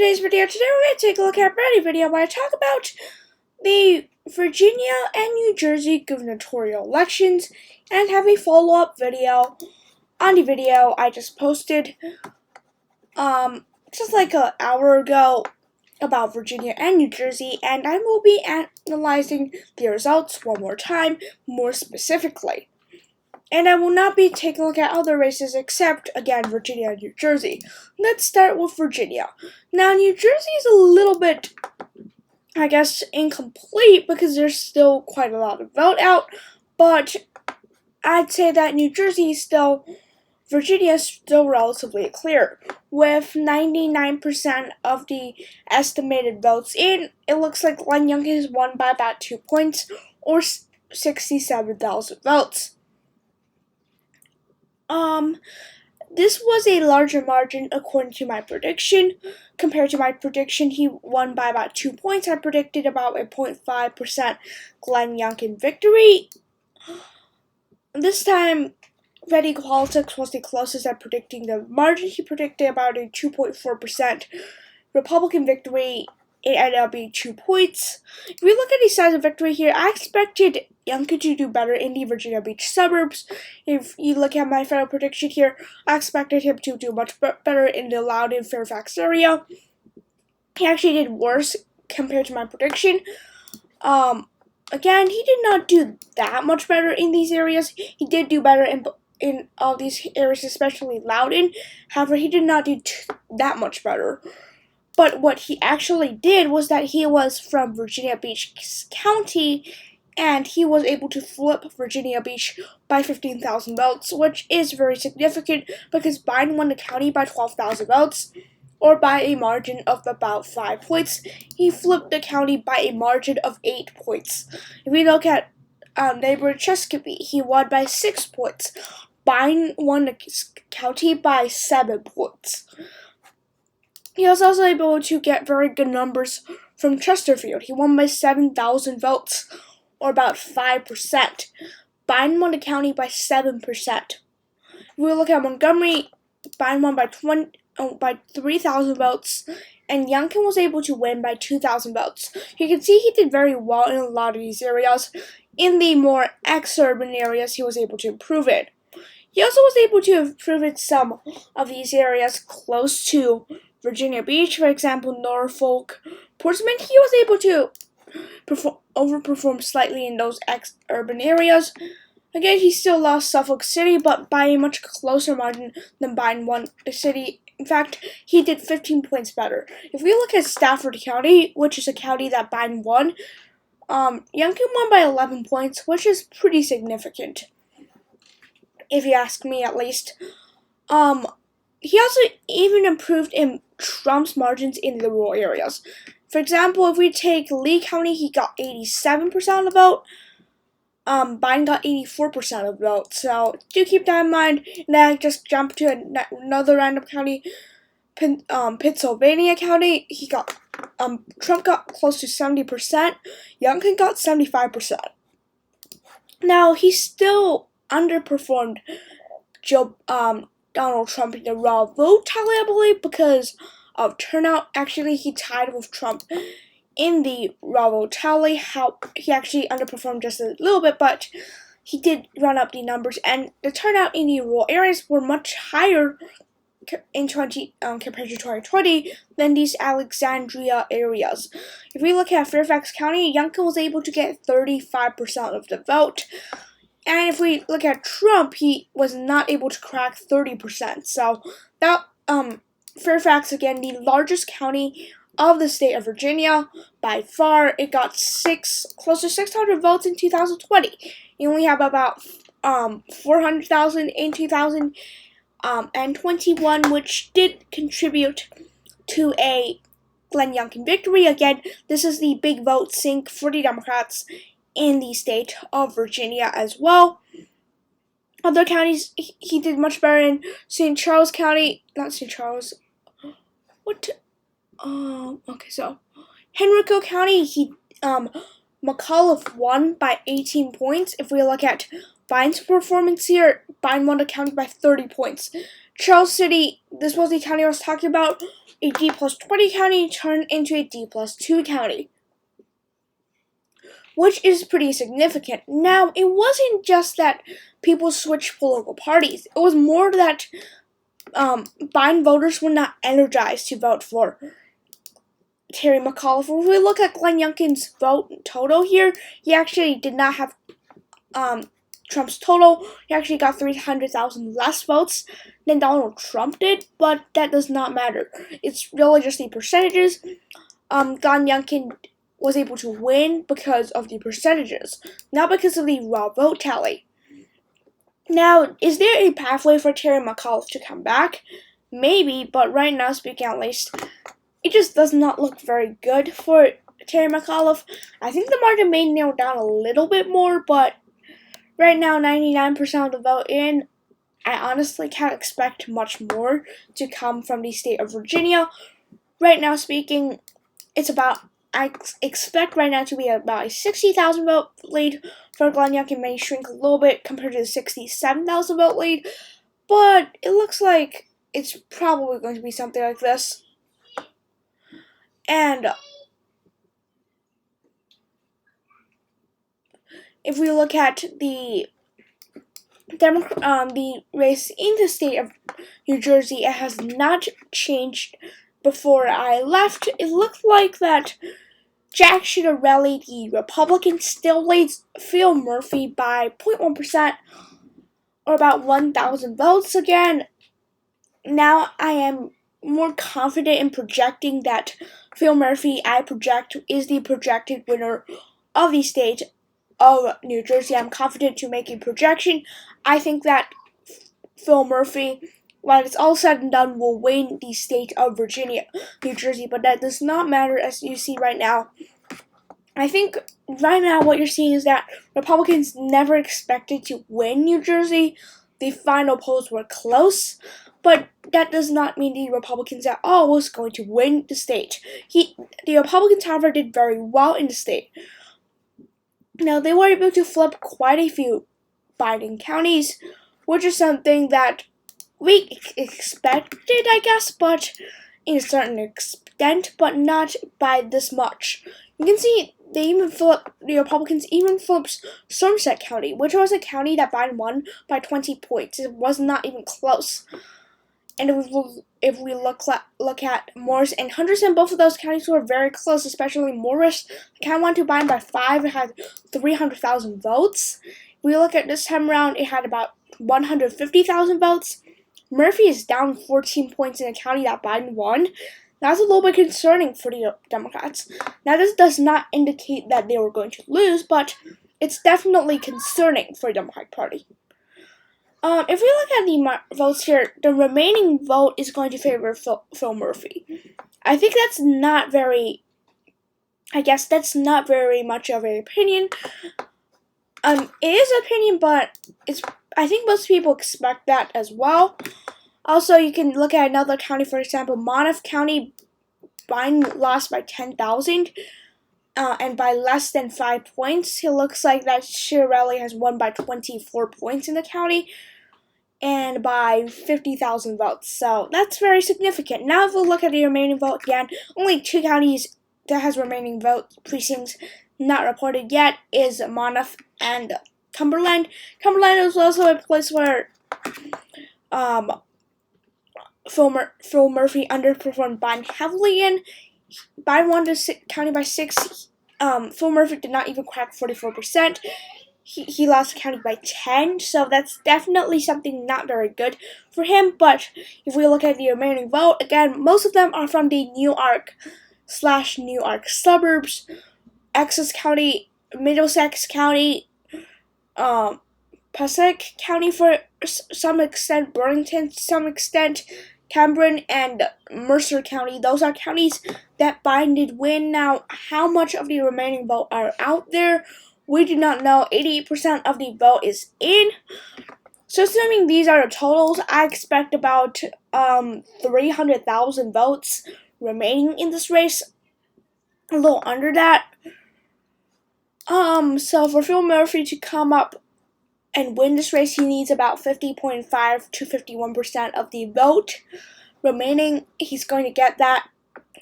Today's video, we're going to take a look at a brand new video where I talk about the Virginia and New Jersey gubernatorial elections and have a follow-up video on the video I just posted just like an hour ago about Virginia and New Jersey, and I will be analyzing the results one more time, more specifically. And I will not be taking a look at other races except, again, Virginia and New Jersey. Let's start with Virginia. Now, New Jersey is a little bit, I guess, incomplete because there's still quite a lot of vote out, but I'd say that Virginia is still relatively clear. With 99% of the estimated votes in, it looks like Glenn Youngkin has won by about 2 points, or 67,000 votes. This was a larger margin according to my prediction. Compared to my prediction, he won by about 2 points. I predicted about a 0.5% Glenn Youngkin victory. This time, Ready Politics was the closest at predicting the margin. He predicted about a 2.4% Republican victory. It ended up being 2 points. If we look at the size of victory here, I expected Youngkin to do better in the Virginia Beach suburbs. If you look at my final prediction here, I expected him to do much better in the Loudoun, Fairfax area. He actually did worse compared to my prediction. Again, he did not do that much better in these areas. He did do better in all these areas, especially Loudoun. However, he did not do that much better. But what he actually did was that he was from Virginia Beach County, and he was able to flip Virginia Beach by 15,000 votes, which is very significant because Biden won the county by 12,000 votes, or by a margin of about 5 points. He flipped the county by a margin of 8 points. If we look at neighbor Chesapeake, he won by 6 points. Biden won the county by 7 points. He was also able to get very good numbers from Chesterfield. He won by 7,000 votes, or about 5%. Biden won the county by 7%. If we look at Montgomery, Biden won by 3,000 votes, and Youngkin was able to win by 2,000 votes. You can see he did very well in a lot of these areas. In the more ex-urban areas, he was able to improve it. He also was able to improve in some of these areas close to Virginia Beach, for example, Norfolk, Portsmouth. He was able to overperform slightly in those ex-urban areas. Again, he still lost Suffolk City, but by a much closer margin than Biden won the city. In fact, he did 15 points better. If we look at Stafford County, which is a county that Biden won, Youngkin won by 11 points, which is pretty significant, if you ask me at least. He also even improved in Trump's margins in the rural areas. For example, if we take Lee County, he got 87% of the vote. Biden got 84% of the vote. So do keep that in mind. And then I just jump to another random county, Pennsylvania County. Trump got close to 70%. Youngkin got 75%. Now he still underperformed Donald Trump in the raw vote tally, I believe, because of turnout. Actually, he tied with Trump in the raw vote tally. He actually underperformed just a little bit, but he did run up the numbers, and the turnout in the rural areas were much higher in compared to 2020 than these Alexandria areas. If we look at Fairfax County, Youngkin was able to get 35% of the vote. And if we look at Trump, he was not able to crack 30%. So that Fairfax, again, the largest county of the state of Virginia by far, it got close to 600 votes in 2020. You only have about 400,000 in 2021, which did contribute to a Glenn Youngkin victory. Again, this is the big vote sink for the Democrats in the state of Virginia as well. Other counties, he did much better in St. Charles County, Henrico County, McConnell won by 18 points. If we look at Biden's performance here, Biden won the county by 30 points. Charles City, this was the county I was talking about, a D plus 20 county turned into a D plus 2 county, which is pretty significant. Now, it wasn't just that people switched political parties. It was more that Biden voters were not energized to vote for Terry McAuliffe. If we look at Glenn Youngkin's vote total here, he actually did not have Trump's total. He actually got 300,000 less votes than Donald Trump did, but that does not matter. It's really just the percentages. Glenn Youngkin was able to win because of the percentages, not because of the raw vote tally. Now, is there a pathway for Terry McAuliffe to come back? Maybe, but right now, speaking at least, it just does not look very good for Terry McAuliffe. I think the margin may narrow down a little bit more, but right now, 99% of the vote in. I honestly can't expect much more to come from the state of Virginia. Right now, speaking, I expect right now to be about a 60,000 vote lead for Glenn Youngkin. May shrink a little bit compared to the 67,000 vote lead, but it looks like it's probably going to be something like this. And if we look at the race in the state of New Jersey, it has not changed. Before I left, it looked like that Jack Ciattarelli, the Republican, still leads Phil Murphy by 0.1%, or about 1,000 votes again. Now I am more confident in projecting that Phil Murphy, I project, is the projected winner of the state of New Jersey. I'm confident to make a projection. I think that Phil Murphy, when it's all said and done, will win the state of New Jersey, but that does not matter, as you see right now. I think right now what you're seeing is that Republicans never expected to win New Jersey. The final polls were close, but that does not mean the Republicans at all was going to win the state. The Republicans, however, did very well in the state. Now, they were able to flip quite a few Biden counties, which is something that we expected, I guess, but in a certain extent, but not by this much. You can see the Republicans even flipped Somerset County, which was a county that Biden won by 20 points. It was not even close. And if we look at Morris and Henderson, both of those counties were very close, especially Morris. The county won to Biden by 5. It had 300,000 votes. If we look at this time around, it had about 150,000 votes. Murphy is down 14 points in a county that Biden won. That's a little bit concerning for the Democrats. Now, this does not indicate that they were going to lose, but it's definitely concerning for the Democratic Party. If we look at the votes here, the remaining vote is going to favor Phil Murphy. I think that's not very much of an opinion. It is an opinion, but I think most people expect that as well. Also, you can look at another county, for example, Monmouth County. Biden lost by 10,000, and by less than 5 points. It looks like that Ciattarelli has won by 24 points in the county, and by 50,000 votes. So that's very significant. Now, if we look at the remaining vote again, only 2 counties that has remaining vote precincts not reported yet is Monmouth and Cumberland. Cumberland is also a place where Phil Murphy underperformed Biden heavily in. Biden won the county by 6. Phil Murphy did not even crack 44%. He lost the county by 10, so that's definitely something not very good for him. But if we look at the remaining vote, again, most of them are from the Newark suburbs, Essex County, Middlesex County, Passaic County for some extent, Burlington to some extent, Cambridge, and Mercer County. Those are counties that Biden did win. Now, how much of the remaining vote are out there? We do not know. 88% of the vote is in. So assuming these are the totals, I expect about 300,000 votes remaining in this race. A little under that. So for Phil Murphy to come up and win this race, he needs about 50.5 to 51% of the vote remaining. He's going to get that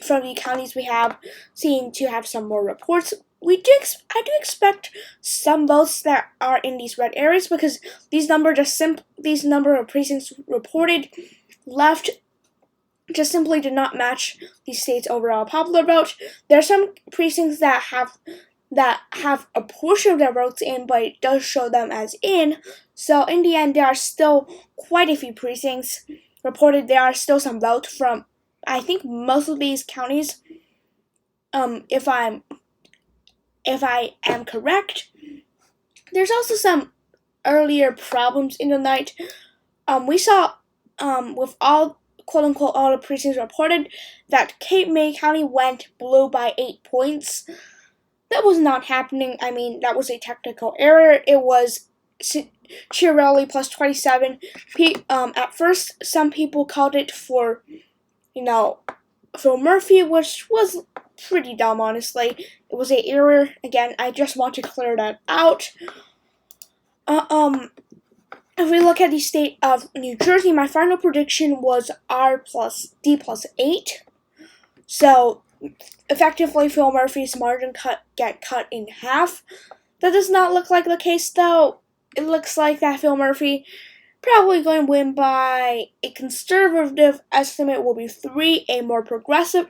from the counties we have seen to have some more reports. I do expect some votes that are in these red areas because these number of precincts reported left just simply did not match the state's overall popular vote. There are some precincts that have a portion of their votes in, but it does show them as in. So in the end, there are still quite a few precincts reported. There are still some votes from, I think, most of these counties. If I am correct, there's also some earlier problems in the night. We saw with all quote-unquote all the precincts reported that Cape May County went blue by 8 points. That was not happening. I mean, that was a technical error. It was Chiarelli plus 27. At first, some people called it for, Phil Murphy, which was pretty dumb, honestly. It was an error. Again, I just want to clear that out. If we look at the state of New Jersey, my final prediction was R plus D plus 8. So, effectively, Phil Murphy's margin get cut in half. That does not look like the case, though. It looks like that Phil Murphy probably going to win by a conservative estimate will be 3, a more progressive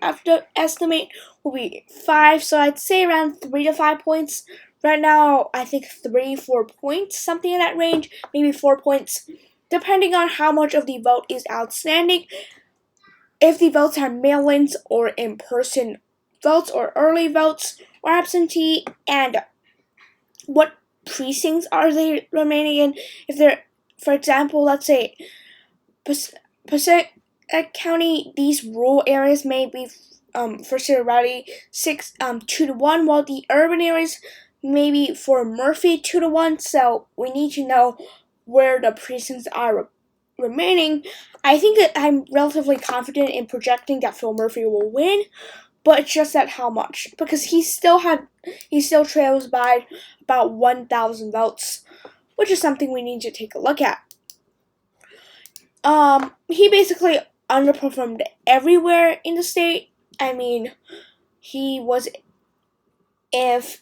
estimate will be 5, so I'd say around 3 to 5 points. Right now, I think 3-4 points, something in that range, maybe 4 points, depending on how much of the vote is outstanding. If the votes are mail-ins or in-person votes or early votes or absentee, and what precincts are they remaining in? If they're, for example, let's say Passaic County, these rural areas may be for Chiarelli 2-1, while the urban areas maybe for Murphy 2-1. So we need to know where the precincts are remaining. I think that I'm relatively confident in projecting that Phil Murphy will win, but it's just at how much, because he still trails by about 1,000 votes, which is something we need to take a look at. He basically underperformed everywhere in the state. I mean, if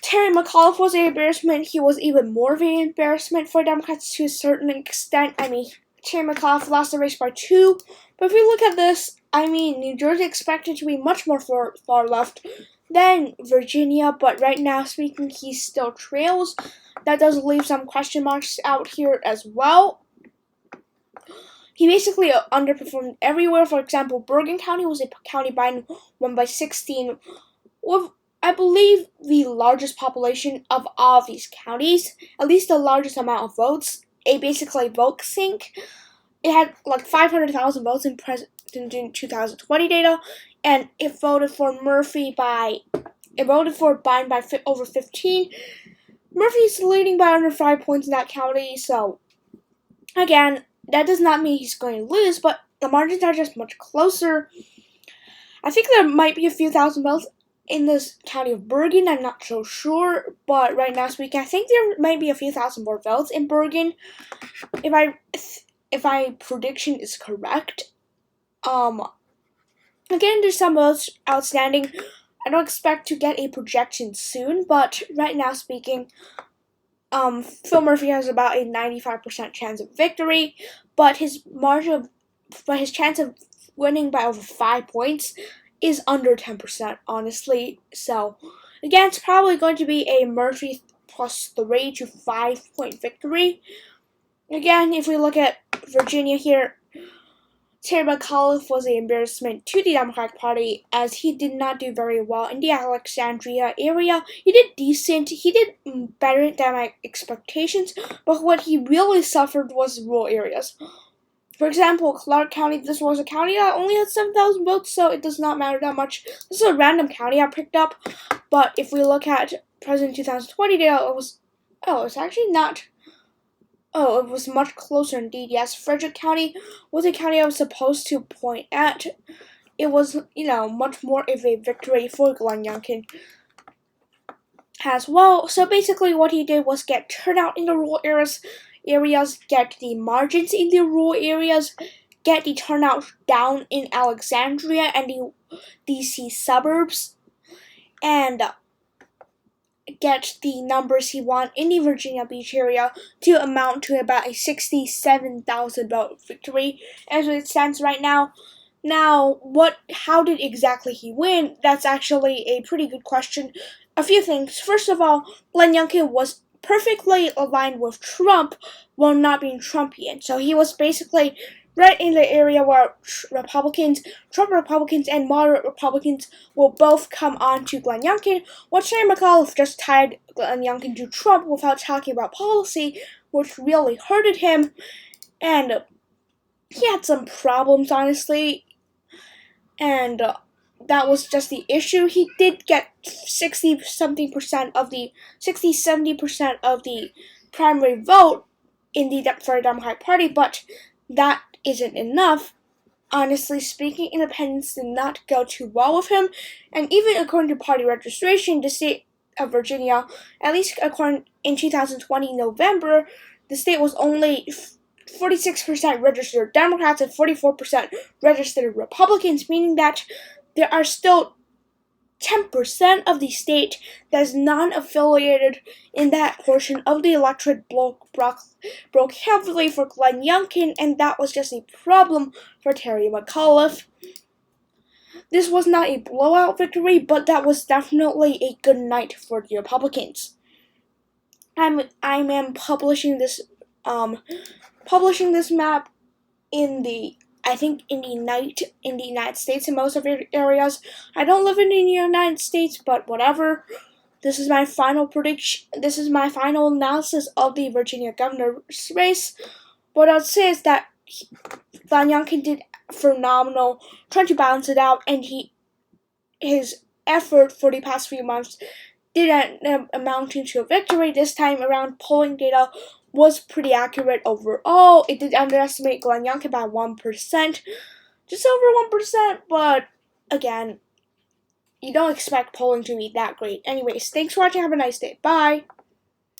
Terry McAuliffe was an embarrassment, he was even more of an embarrassment for Democrats to a certain extent. I mean, Terry McAuliffe lost the race by 2, but if we look at this, I mean, New Jersey expected to be much more far left than Virginia, but right now, speaking, he still trails. That does leave some question marks out here as well. He basically underperformed everywhere. For example, Bergen County was a county won by 16, with, I believe, the largest population of all of these counties, at least the largest amount of votes, a basically vote sink. It had like 500,000 votes in 2020 data, and it voted for Biden by over 15. Murphy's leading by under 5 points in that county, so again, that does not mean he's going to lose, but the margins are just much closer. I think there might be a few thousand votes in this county of Bergen. I'm not so sure, but right now speaking, I think there might be a few thousand more votes in Bergen. If my prediction is correct. Again, there's some votes outstanding. I don't expect to get a projection soon, but right now speaking, Phil Murphy has about a 95% chance of victory, but his chance of winning by over 5 points is under 10%, honestly. So, again, it's probably going to be a Murphy plus 3 to 5 point victory. Again, if we look at Virginia here, Terry McAuliffe was an embarrassment to the Democratic Party as he did not do very well in the Alexandria area. He did decent. He did better than my expectations, but what he really suffered was rural areas. For example, Clark County, this was a county that only had 7,000 votes, so it does not matter that much. This is a random county I picked up, but if we look at President 2020 data, it's actually not. Oh, it was much closer indeed. Yes, Frederick County was a county I was supposed to point at. It was, much more of a victory for Glenn Youngkin. as well. So basically what he did was get turnout in the rural areas, get the margins in the rural areas, get the turnout down in Alexandria and the DC suburbs, and get the numbers he wants in the Virginia Beach area to amount to about a 67,000 vote victory as it stands right now. Now, how did exactly he win? That's actually a pretty good question. A few things. First of all, Glenn Youngkin was perfectly aligned with Trump while not being Trumpian. So he was basically right in the area where Trump Republicans, and moderate Republicans will both come on to Glenn Youngkin, while Terry McAuliffe just tied Glenn Youngkin to Trump without talking about policy, which really hurted him, and he had some problems, honestly, and that was just the issue. He did get 60-70% of the primary vote for the Democratic Party, but that isn't enough. Honestly speaking, independents did not go too well with him, and even according to party registration, the state of Virginia, at least according in 2020 November, the state was only 46% registered Democrats and 44% registered Republicans, meaning that there are still 10% of the state that is non-affiliated in that portion of the electorate broke heavily for Glenn Youngkin, and that was just a problem for Terry McAuliffe. This was not a blowout victory, but that was definitely a good night for the Republicans. I am publishing this map in the United States in most of your areas. I don't live in the United States, but whatever. This is my final prediction. This is my final analysis of the Virginia governor's race. What I'd say is that Glenn Youngkin did phenomenal trying to balance it out, and his effort for the past few months didn't amount to a victory. This time around, polling data was pretty accurate overall. It did underestimate Glenn Youngkin by 1%, just over 1%, but again, you don't expect polling to be that great. Anyways, thanks for watching. Have a nice day. Bye.